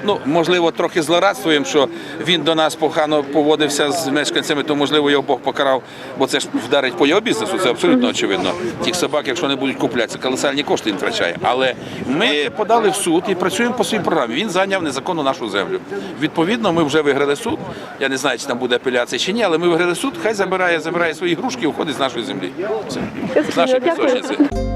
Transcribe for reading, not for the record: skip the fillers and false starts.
Ну, можливо, трохи злорадствуємо, що він до нас погано поводився з мешканцями, то, можливо, його Бог покарав, бо це ж вдарить по його бізнесу, це абсолютно очевидно. Тих собак, якщо не будуть купляти, це колосальні кошти він втрачає. Але ми подали в суд і працюємо по своїй програмі. Він зайняв незаконно нашу землю. Відповідно, ми вже виграли суд. Я не знаю, чи там буде апеляція чи ні, але ми виграли суд, хай забирає свої ігрушки і уходить з нашої землі. Все. З нашої пісочниці.